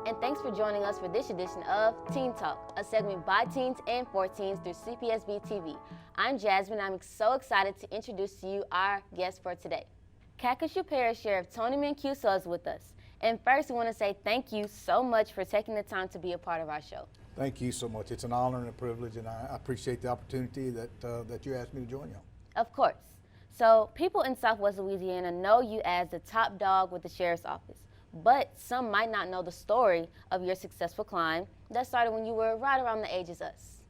and thanks for joining us for this edition of Teen Talk, a segment by teens and for teens through CPSB-TV. I'm Jasmine, and I'm so excited to introduce to you our guest for today. Calcasieu Parish Sheriff Tony Mancuso is with us. And first, we want to say thank you so much for taking the time to be a part of our show. Thank you so much. It's an honor and a privilege, and I appreciate the opportunity that you asked me to join you. Of course. So people in Southwest Louisiana know you as the top dog with the Sheriff's Office, but some might not know the story of your successful climb that started when you were right around the age as us.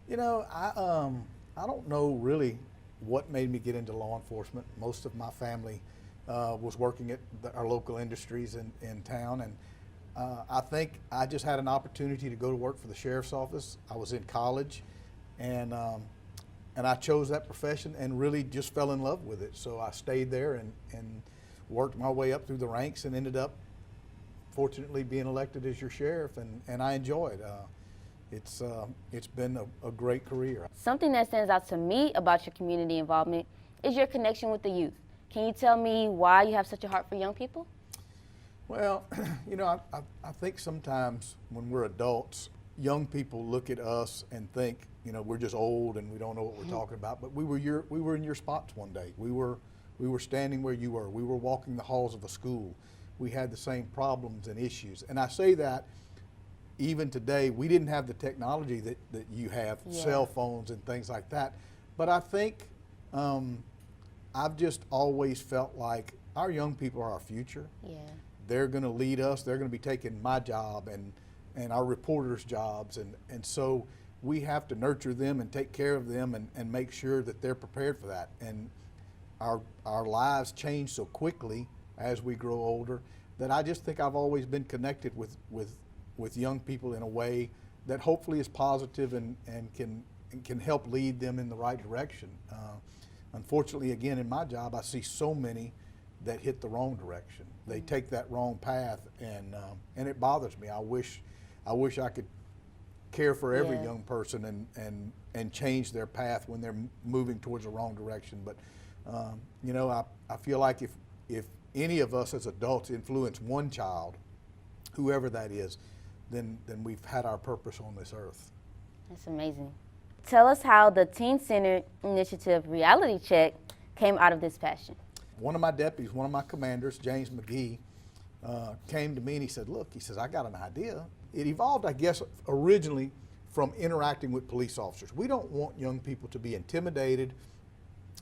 You know, I don't know really what made me get into law enforcement. Most of my family was working at our local industries in town, and I think I just had an opportunity to go to work for the Sheriff's Office. I was in college, and I chose that profession and really just fell in love with it. So I stayed there and worked my way up through the ranks and ended up, fortunately, being elected as your sheriff, and I enjoy it. It's been a great career. Something that stands out to me about your community involvement is your connection with the youth. Can you tell me why you have such a heart for young people? Well, you know, I think sometimes when we're adults, young people look at us and think, you know, we're just old and we don't know what we're talking about. But we were in your spots one day. We were standing where you were. We were walking the halls of a school. We had the same problems and issues. And I say that even today, we didn't have the technology that you have, cell phones and things like that. But I think I've just always felt like our young people are our future. Yeah. They're going to lead us. They're going to be taking my job and our reporters' jobs. And so we have to nurture them and take care of them and make sure that they're prepared for that. And our lives change so quickly as we grow older that I just think I've always been connected with young people in a way that hopefully is positive and can help lead them in the right direction. Unfortunately, again, in my job, I see so many that hit the wrong direction. They take that wrong path, and it bothers me. I wish I could care for every young person and change their path when they're moving towards the wrong direction. But you know, I feel like if any of us as adults influence one child, whoever that is, then we've had our purpose on this earth. That's amazing. Tell us how the Teen Center Initiative reality check came out of this passion. One of my deputies, one of my commanders, James McGee, came to me and he said, look, he says, I got an idea. It evolved, I guess, originally from interacting with police officers. We don't want young people to be intimidated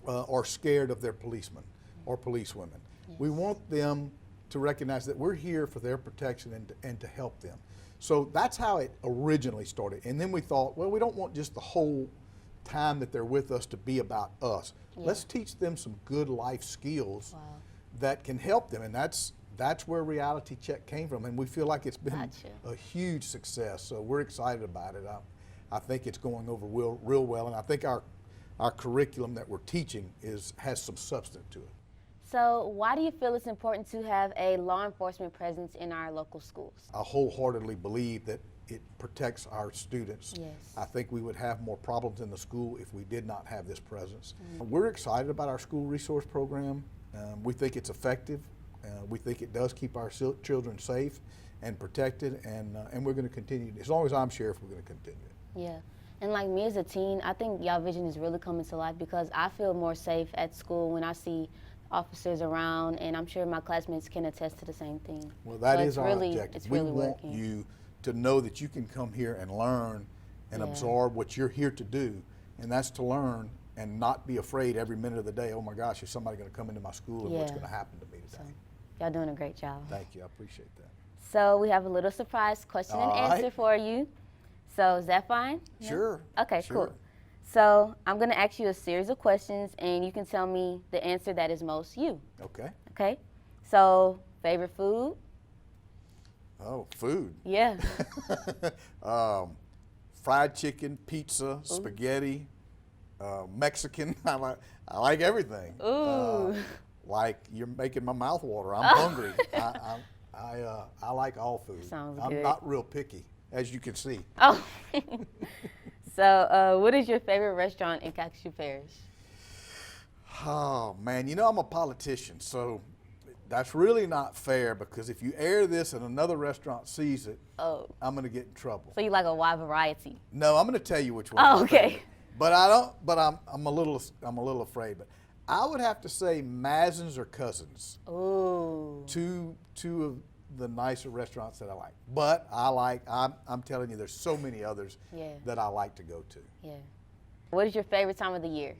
or scared of their policemen or policewomen. Yes. We want them to recognize that we're here for their protection and to help them. So that's how it originally started. And then we thought, well, we don't want just the whole time that they're with us to be about us. Yeah. Let's teach them some good life skills that can help them. And that's where reality check came from. And we feel like it's been a huge success. So we're excited about it. I think it's going over real well. And I think our curriculum that we're teaching has some substance to it. So why do you feel it's important to have a law enforcement presence in our local schools? I wholeheartedly believe that it protects our students. Yes. I think we would have more problems in the school if we did not have this presence. We're excited about our school resource program. We think it's effective. We think it does keep our children safe and protected, and we're going to continue. As long as I'm sheriff, we're going to continue. Yeah. And like me as a teen, I think y'all vision is really coming to life because I feel more safe at school when I see officers around, and I'm sure my classmates can attest to the same thing. Well, that is our objective. We want you to know that you can come here and learn and absorb what you're here to do, and that's to learn and not be afraid every minute of the day, oh my gosh, is somebody going to come into my school and what's going to happen to me today? So, y'all doing a great job. Thank you, I appreciate that. So we have a little surprise question and answer for you. So is that fine? Sure. Okay, cool. So I'm going to ask you a series of questions, and you can tell me the answer that is most you. Okay. Okay. So favorite food? Oh, food. Yeah. Fried chicken, pizza, spaghetti, Mexican. I like everything. Ooh. Like you're making my mouth water. I'm hungry. I like all food. Sounds good. I'm not real picky, as you can see. Oh. So what is your favorite restaurant in Calcasieu Parish? Oh, man, you know I'm a politician, so That's really not fair because if you air this and another restaurant sees it, Oh. I'm going to get in trouble. So you like a wide variety? No, I'm going to tell you which one. Oh, okay. But I don't. But I'm a little afraid. But I would have to say Mazzin's or Cousins. Ooh. Two of the nicer restaurants that I like. But I'm telling you, there's so many others that I like to go to. Yeah. What is your favorite time of the year?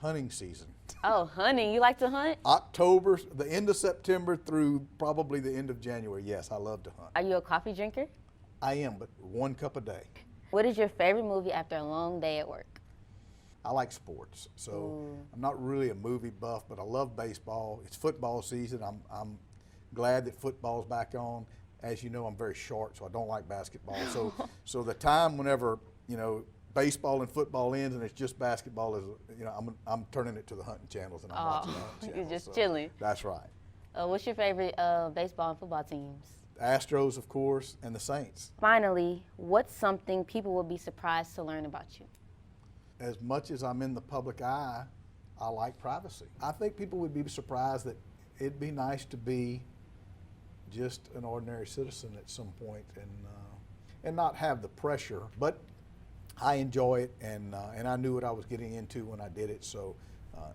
Hunting season. Oh, hunting. You like to hunt? October, the end of September through probably the end of January. Yes, I love to hunt. Are you a coffee drinker? I am, but 1 cup a day. What is your favorite movie after a long day at work? I like sports, so I'm not really a movie buff, but I love baseball. It's football season. I'm glad that football's back on. As you know, I'm very short, so I don't like basketball. So the time whenever, you know, baseball and football ends and it's just basketball is, you know, I'm turning it to the hunting channels and I'm watching the hunting channels. You're just chilling. That's right. What's your favorite baseball and football teams? Astros, of course, and the Saints. Finally, what's something people will be surprised to learn about you? As much as I'm in the public eye, I like privacy. I think people would be surprised that it'd be nice to be just an ordinary citizen at some point and not have the pressure. But I enjoy it, and I knew what I was getting into when I did it, so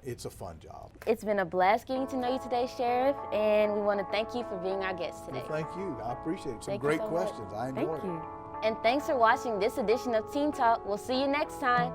it's a fun job. It's been a blast getting to know you today, Sheriff, and we want to thank you for being our guest today. Well, thank you. I appreciate it. Some Thank you great so questions. much. I enjoyed it. Thank you. And thanks for watching this edition of Teen Talk. We'll see you next time.